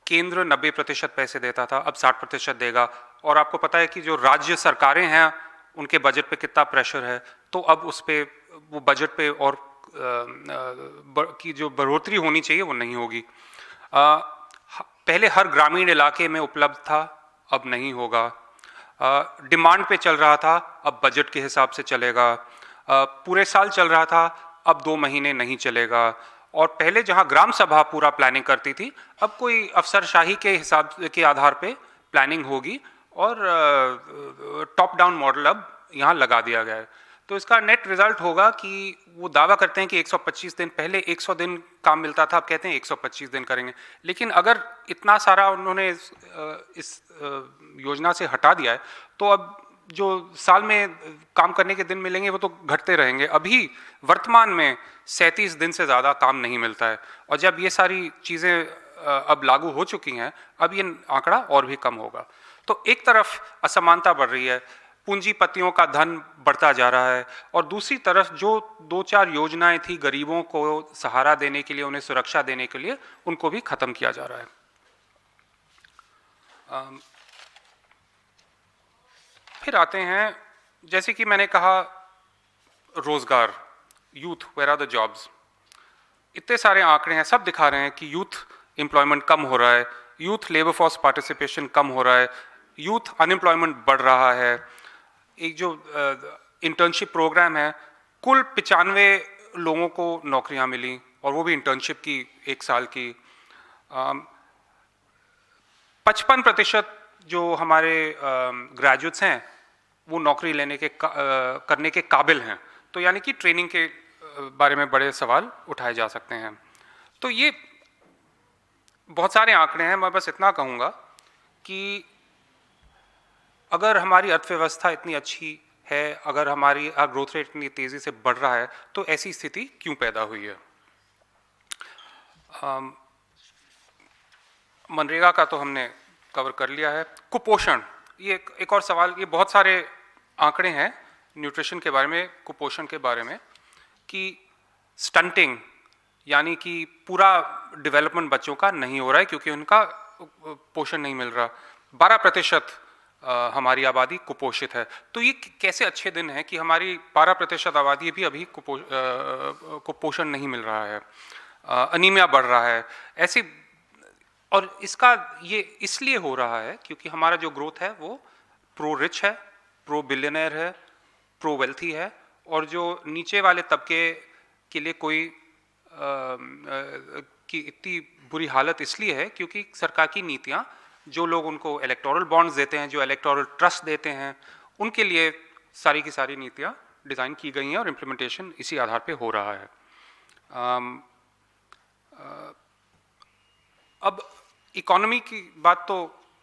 केंद्र 90% पैसे देता था, अब 60% देगा। और आपको पता है कि जो राज्य सरकारें हैं उनके बजट पे कितना प्रेशर है, तो अब उस पे वो बजट पे और की जो बढ़ोतरी होनी चाहिए वो नहीं होगी। पहले हर ग्रामीण इलाके में उपलब्ध था, अब नहीं होगा। डिमांड पे चल रहा था, अब बजट के हिसाब से चलेगा। पूरे साल चल रहा था, अब 2 महीने नहीं चलेगा। और पहले जहां ग्राम सभा पूरा प्लानिंग करती थी, अब कोई अफसरशाही के हिसाब के आधार पे प्लानिंग होगी, और टॉप डाउन मॉडल अब यहाँ लगा दिया गया है। तो इसका नेट रिजल्ट होगा कि वो दावा करते हैं कि 125 दिन, पहले 100 दिन काम मिलता था, अब कहते हैं 125 दिन करेंगे। लेकिन अगर इतना सारा उन्होंने इस योजना से हटा दिया है, तो अब जो साल में काम करने के दिन मिलेंगे वो तो घटते रहेंगे। अभी वर्तमान में 37 दिन से ज़्यादा काम नहीं मिलता है, और जब ये सारी चीज़ें अब लागू हो चुकी हैं, अब ये आंकड़ा और भी कम होगा। तो एक तरफ असमानता बढ़ रही है, पूंजीपतियों का धन बढ़ता जा रहा है, और दूसरी तरफ जो 2-4 योजनाएं थी गरीबों को सहारा देने के लिए, उन्हें सुरक्षा देने के लिए, उनको भी खत्म किया जा रहा है। फिर आते हैं, जैसे कि मैंने कहा, रोजगार, youth, where are the jobs. इतने सारे आंकड़े हैं, सब दिखा रहे हैं कि यूथ एम्प्लॉयमेंट कम हो रहा है, यूथ लेबर फोर्स पार्टिसिपेशन कम हो रहा है, यूथ अनएम्प्लॉयमेंट बढ़ रहा है। एक जो इंटर्नशिप प्रोग्राम है, कुल 95 लोगों को नौकरियां मिली, और वो भी इंटर्नशिप की 1 साल की। 55% जो हमारे ग्रेजुएट्स हैं वो नौकरी लेने के करने के काबिल हैं। तो यानी कि ट्रेनिंग के बारे में बड़े सवाल उठाए जा सकते हैं। तो ये बहुत सारे आंकड़े हैं। मैं बस इतना कहूँगा कि अगर हमारी अर्थव्यवस्था इतनी अच्छी है, अगर हमारी ग्रोथ रेट इतनी तेज़ी से बढ़ रहा है, तो ऐसी स्थिति क्यों पैदा हुई है। मनरेगा का तो हमने कवर कर लिया है। कुपोषण, ये एक और सवाल, ये बहुत सारे आंकड़े हैं न्यूट्रिशन के बारे में, कुपोषण के बारे में, कि स्टंटिंग यानी कि पूरा डेवलपमेंट बच्चों का नहीं हो रहा है क्योंकि उनका पोषण नहीं मिल रहा। 12% हमारी आबादी कुपोषित है। तो ये कैसे अच्छे दिन हैं कि हमारी 12% आबादी भी अभी कुपोषण नहीं मिल रहा है, अनीमिया बढ़ रहा है ऐसे। और इसका ये इसलिए हो रहा है क्योंकि हमारा जो ग्रोथ है वो प्रो रिच है, प्रो बिलियनर है, प्रो वेल्थी है, और जो नीचे वाले तबके के लिए कोई की इतनी बुरी हालत इसलिए है क्योंकि सरकार की नीतियां, जो लोग उनको इलेक्टोरल बॉन्ड्स देते हैं, जो इलेक्टोरल ट्रस्ट देते हैं, उनके लिए सारी की सारी नीतियां डिज़ाइन की गई हैं और इम्प्लीमेंटेशन इसी आधार पे हो रहा है। अब इकोनॉमी की बात तो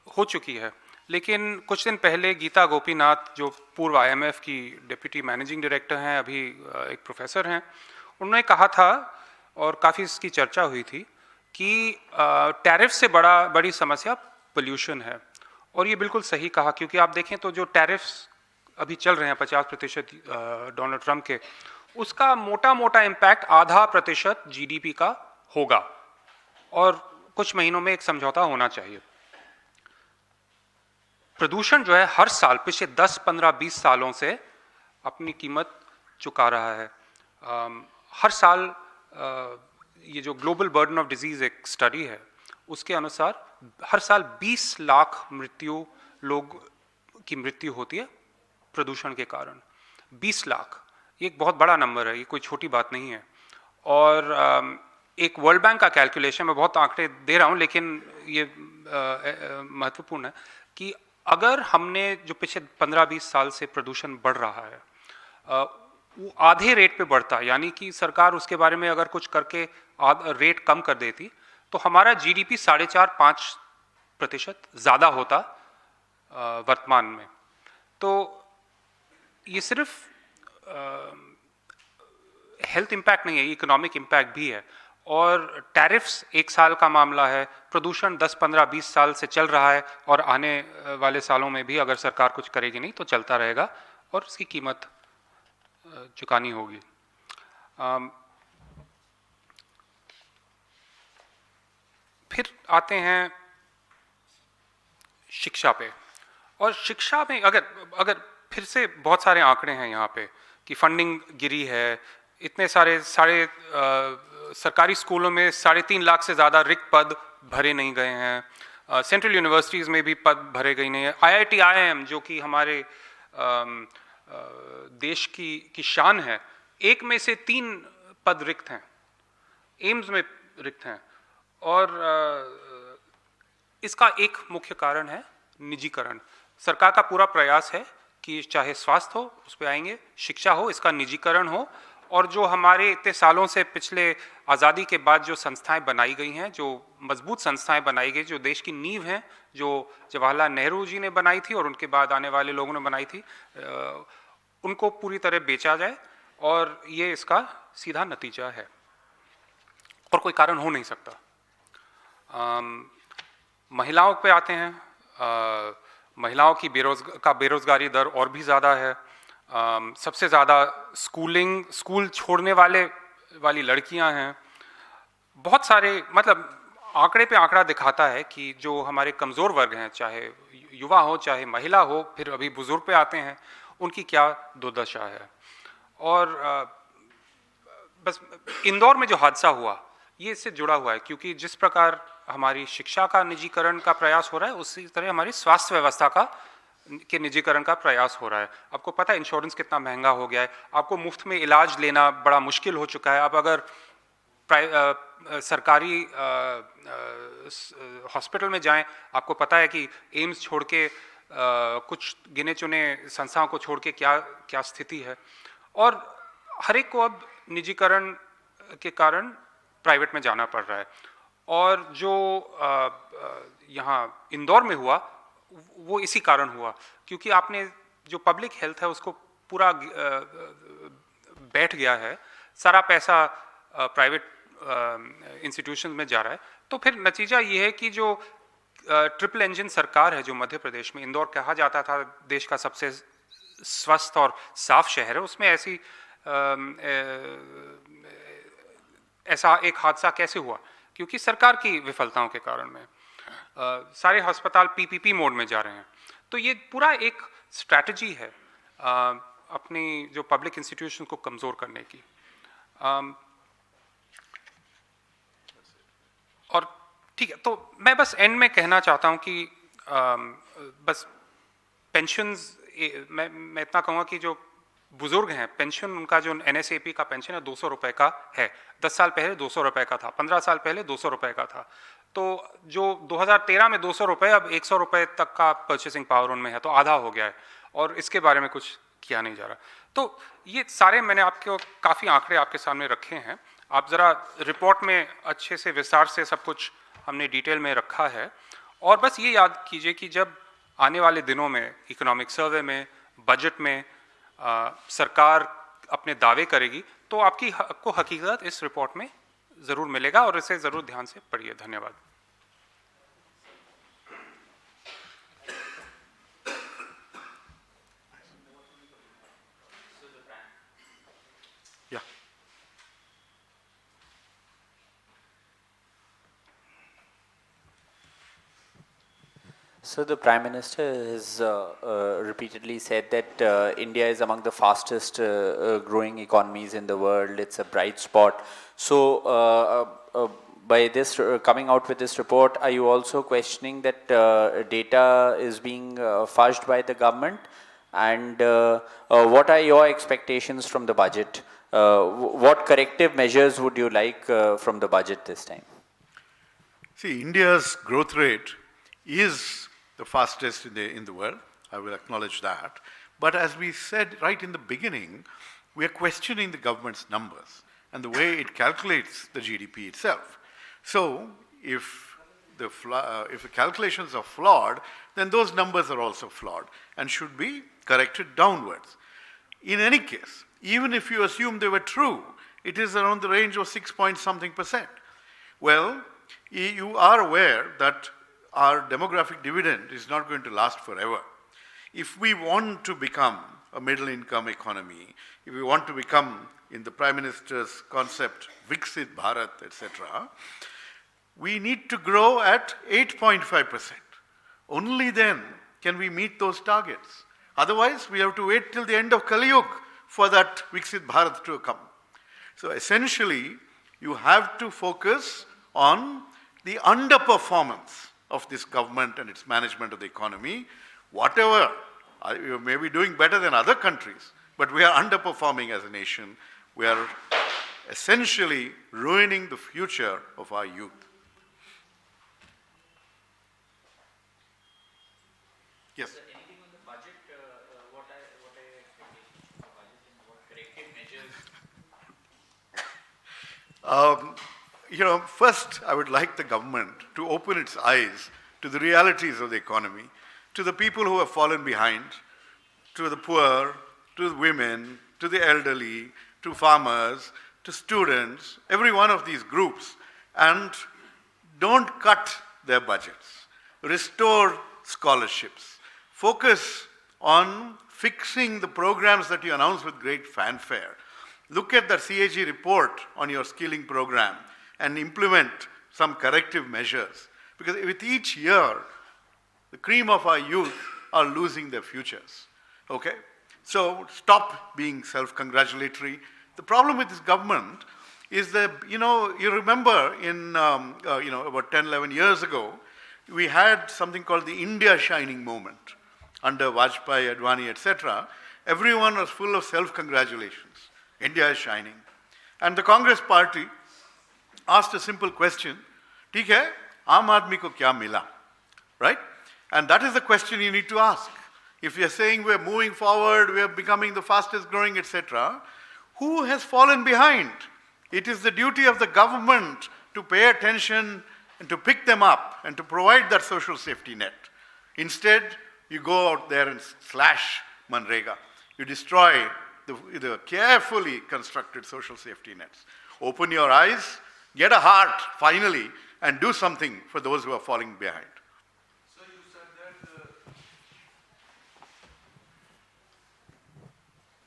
हो चुकी है, लेकिन कुछ दिन पहले गीता गोपीनाथ, जो पूर्व IMF की डिप्टी मैनेजिंग डायरेक्टर हैं, अभी एक प्रोफेसर हैं, उन्होंने कहा था और काफ़ी इसकी चर्चा हुई थी कि टैरिफ से बड़ी समस्या पोल्यूशन है। और ये बिल्कुल सही कहा, क्योंकि आप देखें तो जो टैरिफ्स अभी चल रहे हैं 50% डोनाल्ड ट्रंप के, उसका मोटा मोटा इम्पैक्ट 0.5% GDP का होगा और कुछ महीनों में एक समझौता होना चाहिए। प्रदूषण जो है हर साल पिछले 10, 15, 20 सालों से अपनी कीमत चुका रहा है। हर साल ये जो ग्लोबल बर्डन ऑफ डिजीज एक स्टडी है, उसके अनुसार हर साल 20 लाख लोग की मृत्यु होती है प्रदूषण के कारण। 20 लाख, ये एक बहुत बड़ा नंबर है, ये कोई छोटी बात नहीं है। और एक वर्ल्ड बैंक का कैलकुलेशन, मैं बहुत आंकड़े दे रहा हूँ लेकिन ये महत्वपूर्ण है कि अगर हमने जो पिछले 15-20 साल से प्रदूषण बढ़ रहा है वो आधे रेट पे बढ़ता, यानी कि सरकार उसके बारे में अगर कुछ करके रेट कम कर देती, तो हमारा GDP 4.5% ज़्यादा होता वर्तमान में। तो ये सिर्फ हेल्थ इम्पैक्ट नहीं है, इकोनॉमिक इम्पैक्ट भी है। और टैरिफ्स एक साल का मामला है, प्रदूषण 10, 15, 20 साल से चल रहा है और आने वाले सालों में भी अगर सरकार कुछ करेगी नहीं तो चलता रहेगा और उसकी कीमत चुकानी होगी। फिर आते हैं शिक्षा पे। और शिक्षा में अगर फिर से बहुत सारे आंकड़े हैं यहाँ पे कि फंडिंग गिरी है, इतने सारे सरकारी स्कूलों में 3.5 लाख से ज़्यादा रिक्त पद भरे नहीं गए हैं। सेंट्रल यूनिवर्सिटीज़ में भी पद भरे गए नहीं हैं। IIT IIM जो कि हमारे देश की शान है, 1 में से 3 पद रिक्त हैं, एम्स में रिक्त हैं। और इसका एक मुख्य कारण है निजीकरण। सरकार का पूरा प्रयास है कि चाहे स्वास्थ्य हो, उस पर आएंगे, शिक्षा हो, इसका निजीकरण हो। और जो हमारे इतने सालों से पिछले आज़ादी के बाद जो संस्थाएं बनाई गई हैं, जो मजबूत संस्थाएं बनाई गई, जो देश की नींव हैं, जो जवाहरलाल नेहरू जी ने बनाई थी और उनके बाद आने वाले लोगों ने बनाई थी, उनको पूरी तरह बेचा जाए। और ये इसका सीधा नतीजा है और कोई कारण हो नहीं सकता। महिलाओं पे आते हैं। महिलाओं की बेरोजगारी दर और भी ज़्यादा है। सबसे ज़्यादा स्कूल छोड़ने वाली लड़कियां हैं। बहुत सारे, मतलब आंकड़े पे आंकड़ा दिखाता है कि जो हमारे कमज़ोर वर्ग हैं, चाहे युवा हो चाहे महिला हो, फिर अभी बुजुर्ग पे आते हैं, उनकी क्या दुर्दशा है। और बस इंदौर में जो हादसा हुआ ये इससे जुड़ा हुआ है, क्योंकि जिस प्रकार हमारी शिक्षा का निजीकरण का प्रयास हो रहा है, उसी तरह हमारी स्वास्थ्य व्यवस्था के निजीकरण का प्रयास हो रहा है। आपको पता है इंश्योरेंस कितना महंगा हो गया है, आपको मुफ्त में इलाज लेना बड़ा मुश्किल हो चुका है। आप अगर सरकारी हॉस्पिटल में जाएं, आपको पता है कि एम्स छोड़ के कुछ गिने चुने संस्थाओं को छोड़ के क्या स्थिति है। और हर एक को अब निजीकरण के कारण प्राइवेट में जाना पड़ रहा है। और जो यहाँ इंदौर में हुआ वो इसी कारण हुआ, क्योंकि आपने जो पब्लिक हेल्थ है उसको पूरा बैठ गया है, सारा पैसा प्राइवेट इंस्टीट्यूशन में जा रहा है। तो फिर नतीजा ये है कि जो ट्रिपल इंजन सरकार है, जो मध्य प्रदेश में, इंदौर कहा जाता था देश का सबसे स्वस्थ और साफ शहर है, उसमें ऐसा एक हादसा कैसे हुआ? क्योंकि सरकार की विफलताओं के कारण में सारे अस्पताल PPP मोड में जा रहे हैं। तो ये पूरा एक स्ट्रैटेजी है अपनी जो पब्लिक इंस्टीट्यूशन को कमज़ोर करने की। और ठीक है, तो मैं बस एंड में कहना चाहता हूँ कि बस पेंशन्स, मैं इतना कहूँगा कि जो बुजुर्ग हैं, पेंशन उनका जो NSAP का पेंशन है 200 रुपये का है। 10 साल पहले 200 रुपये का था, 15 साल पहले 200 रुपये का था। तो जो 2013 में 200 रुपये, अब 100 रुपये तक का परचेसिंग पावर उनमें है, तो आधा हो गया है और इसके बारे में कुछ किया नहीं जा रहा। तो ये सारे मैंने आपको काफ़ी आंकड़े आपके सामने रखे हैं। आप ज़रा रिपोर्ट में अच्छे से विस्तार से सब कुछ हमने डिटेल में रखा है। और बस ये याद कीजिए कि जब आने वाले दिनों में इकोनॉमिक सर्वे में, बजट में सरकार अपने दावे करेगी तो आपको हकीकत इस रिपोर्ट में ज़रूर मिलेगा और इसे ज़रूर ध्यान से पढ़िए। धन्यवाद। Yeah. So the Prime Minister has repeatedly said that India is among the fastest growing economies in the world. It's a bright spot. So by this coming out with this report, are you also questioning that data is being fudged by the government? And what are your expectations from the budget? What corrective measures would you like from the budget this time? See, India's growth rate is the fastest in the world. I will acknowledge that. But as we said right in the beginning, we are questioning the government's numbers and the way it calculates the GDP itself. So, if the calculations are flawed, then those numbers are also flawed and should be corrected downwards. In any case, even if you assume they were true, it is around the range of 6 point something %. Well, you are aware that our demographic dividend is not going to last forever. If we want to become a middle income economy, if we want to become, in the Prime Minister's concept, Viksit Bharat, etc., we need to grow at 8.5%. Only then can we meet those targets. Otherwise, we have to wait till the end of Kali Yuga for that Viksit Bharat to come. So essentially, you have to focus on the underperformance of this government and its management of the economy. Whatever, you may be doing better than other countries, but we are underperforming as a nation. We are essentially ruining the future of our youth. Yes. Anything on the budget? What are your expectations from the budget and what corrective measures? First, I would like the government to open its eyes to the realities of the economy, to the people who have fallen behind, to the poor, to the women, to the elderly, to farmers, to students, every one of these groups, and don't cut their budgets. Restore scholarships. Focus on fixing the programs that you announce with great fanfare. Look at the CAG report on your skilling program and implement some corrective measures. Because with each year, the cream of our youth are losing their futures. Okay? So stop being self-congratulatory. The problem with this government is that, you remember in, about 10, 11 years ago, we had something called the India Shining Moment under Vajpayee, Advani, etc. Everyone was full of self-congratulations. India is shining. And the Congress party asked a simple question, ठीक है, आम आदमी को क्या मिला? Right? And that is the question you need to ask. If you're saying we're moving forward, we're becoming the fastest growing, etc., who has fallen behind? It is the duty of the government to pay attention and to pick them up and to provide that social safety net. Instead, you go out there and slash Manrega. You destroy the carefully constructed social safety nets. Open your eyes, get a heart, finally, and do something for those who are falling behind.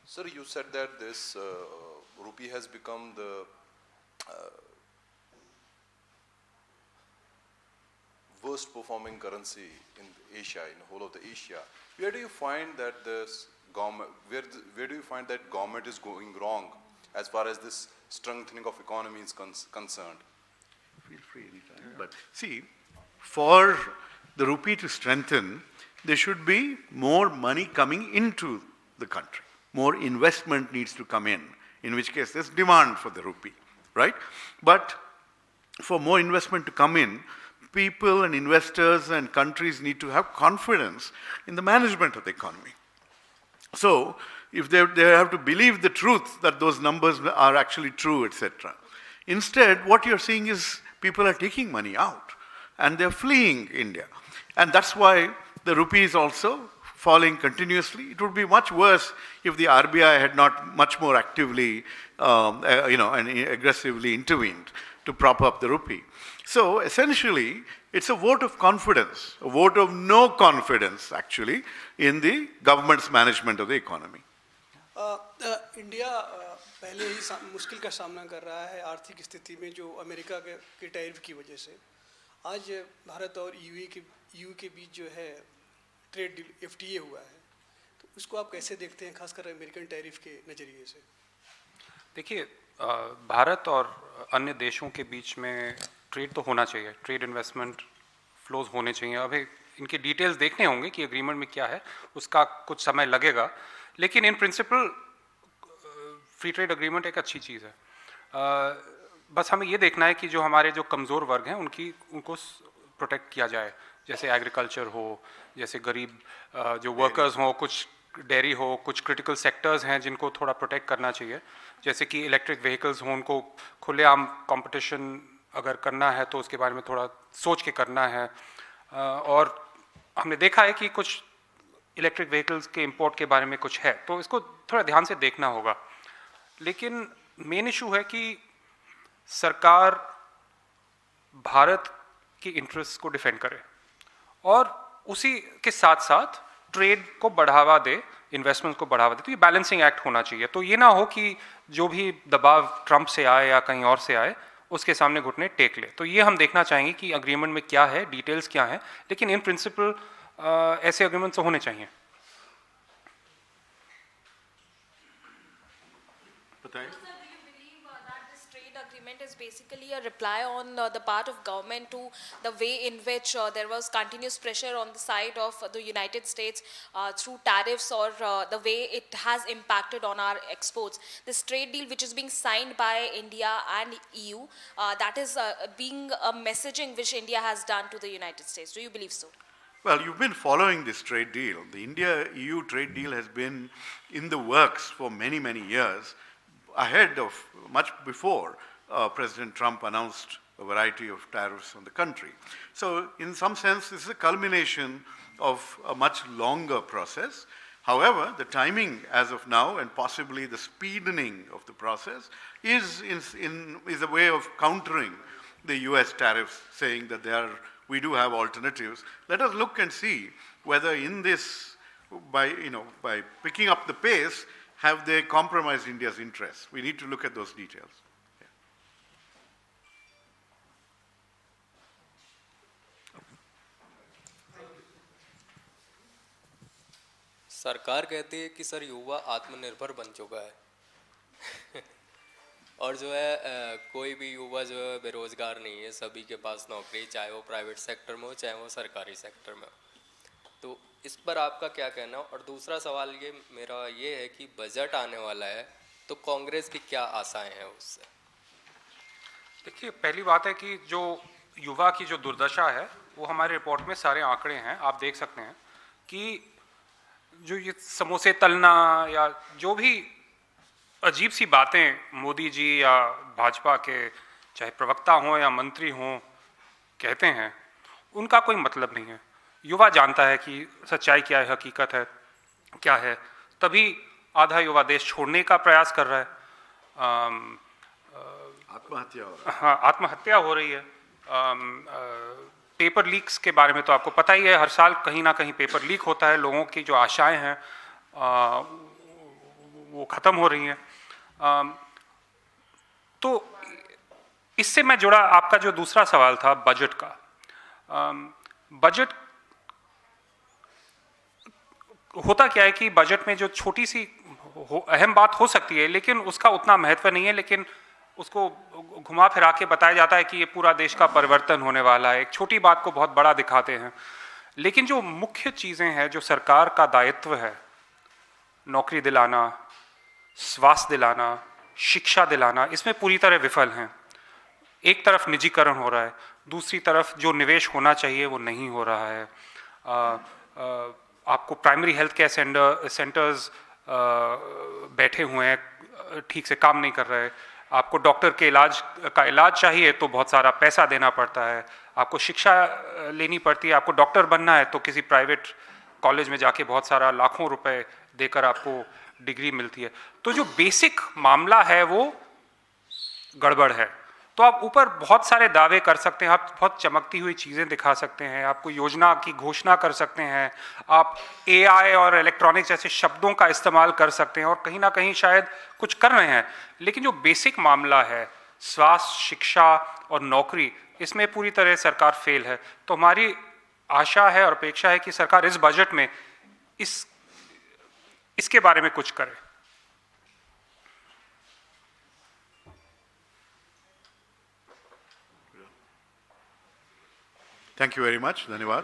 Sir, you said that this rupee has become the worst performing currency in Asia, in the whole of the Asia. Where do you find that this government? Where do you find that government is going wrong as far as this strengthening of economy is concerned? Feel free anytime. But see, for the rupee to strengthen, there should be more money coming into the country. More investment needs to come in which case there's demand for the rupee, right? But for more investment to come in, people and investors and countries need to have confidence in the management of the economy. So, if they have to believe the truth that those numbers are actually true, etc. Instead, what you're seeing is people are taking money out and they're fleeing India. And that's why The rupee is also falling continuously. It would be much worse if the RBI had not much more actively, and aggressively intervened to prop up the rupee. So essentially, it's a vote of confidence, a vote of no confidence, actually, in the government's management of the economy. India पहले ही मुश्किल का सामना कर रहा है आर्थिक स्थिति में जो अमेरिका के टैरिफ की वजह से। आज भारत और ईयू के बीच जो है ट्रेड डील FTA हुआ है, तो उसको आप कैसे देखते हैं, खासकर अमेरिकन टैरिफ के नज़रिए से? देखिए, भारत और अन्य देशों के बीच में ट्रेड तो होना चाहिए, ट्रेड इन्वेस्टमेंट फ्लोज होने चाहिए। अभी इनके डिटेल्स देखने होंगे कि एग्रीमेंट में क्या है, उसका कुछ समय लगेगा, लेकिन in principle free trade agreement एक अच्छी चीज़ है। बस हमें ये देखना है कि जो हमारे जो कमज़ोर वर्ग हैं उनको प्रोटेक्ट किया जाए, जैसे एग्रीकल्चर हो, जैसे गरीब जो वर्कर्स हों, कुछ डेयरी हो, कुछ क्रिटिकल सेक्टर्स हैं जिनको थोड़ा प्रोटेक्ट करना चाहिए, जैसे कि इलेक्ट्रिक व्हीकल्स हों, उनको खुलेआम कंपटीशन अगर करना है तो उसके बारे में थोड़ा सोच के करना है। और हमने देखा है कि कुछ इलेक्ट्रिक व्हीकल्स के इंपोर्ट के बारे में कुछ है, तो इसको थोड़ा ध्यान से देखना होगा। लेकिन मेन इशू है कि सरकार भारत के इंटरेस्ट को डिफेंड करे और उसी के साथ साथ ट्रेड को बढ़ावा दे, इन्वेस्टमेंट को बढ़ावा दे। तो ये बैलेंसिंग एक्ट होना चाहिए। तो ये ना हो कि जो भी दबाव ट्रंप से आए या कहीं और से आए उसके सामने घुटने टेक ले। तो ये हम देखना चाहेंगे कि एग्रीमेंट में क्या है, डिटेल्स क्या हैं, लेकिन इन प्रिंसिपल ऐसे एग्रीमेंट तो होने चाहिए। बताएं। Agreement is basically a reply on the part of government to the way in which there was continuous pressure on the side of the United States through tariffs or the way it has impacted on our exports. This trade deal which is being signed by India and EU, that is being a messaging which India has done to the United States. Do you believe so? Well, you've been following this trade deal. The India-EU trade deal has been in the works for many, many years, ahead of, much before President Trump announced a variety of tariffs on the country. So in some sense, this is a culmination of a much longer process. However, the timing as of now and possibly the speedening of the process is a way of countering the US tariffs, saying that we do have alternatives. Let us look and see whether in this, by picking up the pace, have they compromised India's interests? We need to look at those details. सरकार कहती है कि sir युवा आत्मनिर्भर बन चुका है और जो है कोई भी युवा जो है बेरोजगार नहीं है, सभी के पास नौकरी, चाहे वो प्राइवेट सेक्टर में हो चाहे वो सरकारी सेक्टर में हो। तो इस पर आपका क्या कहना है? और दूसरा सवाल मेरा ये है कि बजट आने वाला है, तो कांग्रेस की क्या आशाएं हैं उससे? देखिए, पहली बात है कि जो युवा की जो दुर्दशा है वो हमारे रिपोर्ट में सारे आंकड़े हैं, आप देख सकते हैं कि जो ये समोसे तलना या जो भी अजीब सी बातें मोदी जी या भाजपा के चाहे प्रवक्ता हों या मंत्री हों कहते हैं, उनका कोई मतलब नहीं है। युवा जानता है कि सच्चाई क्या है, हकीकत है क्या है, तभी आधा युवा देश छोड़ने का प्रयास कर रहा है। आत्महत्या हो रही है। पेपर लीक्स के बारे में तो आपको पता ही है, हर साल कहीं ना कहीं पेपर लीक होता है, लोगों की जो आशाएं हैं वो ख़त्म हो रही हैं। तो इससे मैं जुड़ा आपका जो दूसरा सवाल था बजट का, बजट होता क्या है कि बजट में जो छोटी सी अहम बात हो सकती है लेकिन उसका उतना महत्व नहीं है, लेकिन उसको घुमा फिरा के बताया जाता है कि ये पूरा देश का परिवर्तन होने वाला है। एक छोटी बात को बहुत बड़ा दिखाते हैं, लेकिन जो मुख्य चीज़ें हैं, जो सरकार का दायित्व है, नौकरी दिलाना, स्वास्थ्य दिलाना, शिक्षा दिलाना, इसमें पूरी तरह विफल हैं। एक तरफ निजीकरण हो रहा है, दूसरी तरफ जो निवेश होना चाहिए वो नहीं हो रहा है। आपको प्राइमरी हेल्थ केयर सेंटर्स बैठे हुए हैं, ठीक से काम नहीं कर रहे। आपको डॉक्टर के इलाज का इलाज चाहिए तो बहुत सारा पैसा देना पड़ता है, आपको शिक्षा लेनी पड़ती है, आपको डॉक्टर बनना है तो किसी प्राइवेट कॉलेज में जाके बहुत सारा लाखों रुपए देकर आपको डिग्री मिलती है। तो जो बेसिक मामला है वो गड़बड़ है। तो आप ऊपर बहुत सारे दावे कर सकते हैं, आप बहुत चमकती हुई चीज़ें दिखा सकते हैं, आपको योजना की घोषणा कर सकते हैं, आप एआई और इलेक्ट्रॉनिक्स जैसे शब्दों का इस्तेमाल कर सकते हैं और कहीं ना कहीं शायद कुछ कर रहे हैं, लेकिन जो बेसिक मामला है स्वास्थ्य, शिक्षा और नौकरी, इसमें पूरी तरह सरकार फेल है। तो हमारी आशा है और अपेक्षा है कि सरकार इस बजट में इसके बारे में कुछ करे। Thank you very much. धन्यवाद.